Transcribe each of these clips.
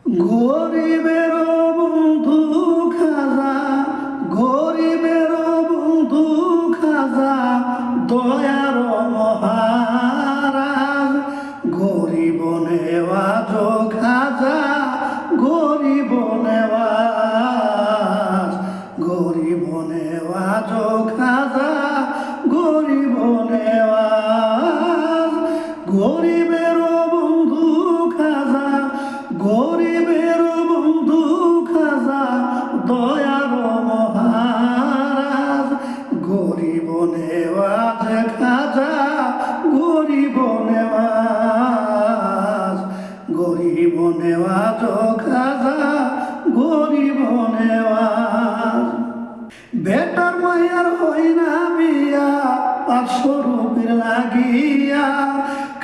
গরিবের বন্ধু খাজা, গরিবের বন্ধু খাজা, দয়ার মহারাজ। গরিব নেওয়াজ খাজা, গরিব নেওয়াজ, গরিব নেওয়াজ খাজা, গরিব নেওয়াজ। গরিবের বন্ধু খাজা, গরিবের বন্ধু খাজা, দয়ার মহারাজ। গরিব নেওয়াজ খাজা, গরিব নেওয়াজ, গরিব নেওয়াজ খাজা, গরিব নেওয়াজ। বেটার মায়ার হই না বিয়া, 500 রুপির লাগিয়া,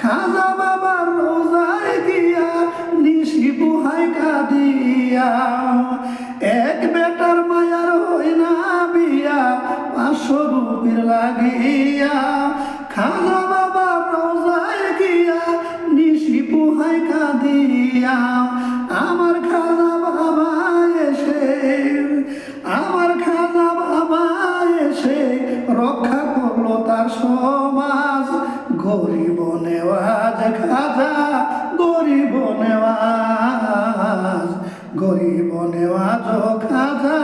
খাজা বাবার রোজায় গিয়া নিশি বুহাই কাঁদিয়া। এক বেটার মায়ার হই না বিয়া, 500 রুপির লাগিয়া, খাজা বাবার রোজায় গিয়া নিশি বুহাই কাঁদিয়া। আমার খাজা বাবা এসে, আমার খাজা বাবা এসে রক্ষা করলো তার সমাজ। গরিব নেওয়াজ খাজা, গরিব নেওয়াজ, গরিব নেওয়াজ খাজা,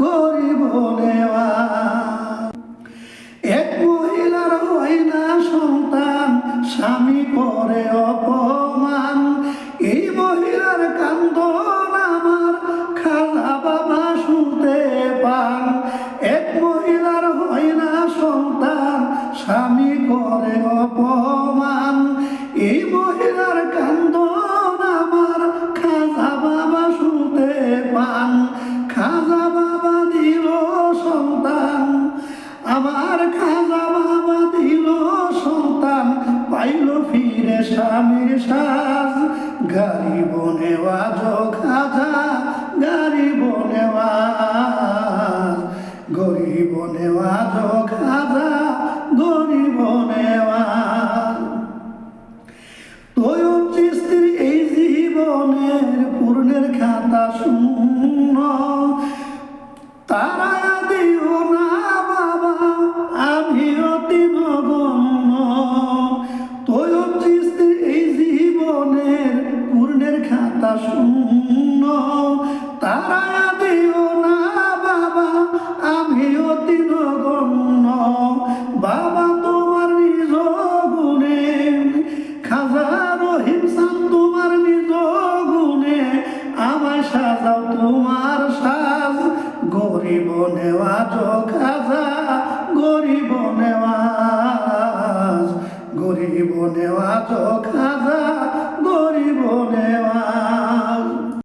গরিব নেওয়াজ। এক মহিলার হয় না সন্তান, স্বামী করে অপমান। এই মহিলার কান্দন আমার খাজা বাবা শুনতে পান। এক মহিলার হয় না সন্তান, স্বামী করে অপমান। এই মহিলার কান্দন আমার খাজা বাবা শুনতে পান। খাজা বাবা দিল সন্তান, আমার খাজা বাবা দিল সন্তান, পাইল ফিরে স্বামীর সাজ। গরিব নেওয়াজ খাজা, গরিব নেওয়াজ, গরিব নেওয়াজ খাজা, গরিব নেওয়াজ। তৈয়ব চিশতির এই জীবনের পূর্ণের খাতা শূন্য, তারা দিও না বাবা আমি অতি নগণ্য। তৈয়ব চিশতির এই জীবনের পূর্ণের খাতা শূন্য, তারা দিও না বাবা আমি অতি নগণ্য। বাবা তোমার নিজ গুণে, খাজা রহিম চাঁদ তোমার নিজ গুণে, আমায় সাজাও তোমার সাজ। গরিব নেওয়াজ খাজা, গরিব নেওয়াজ, গরিব নেওয়াজ খাজা, গরিব নেওয়াজ।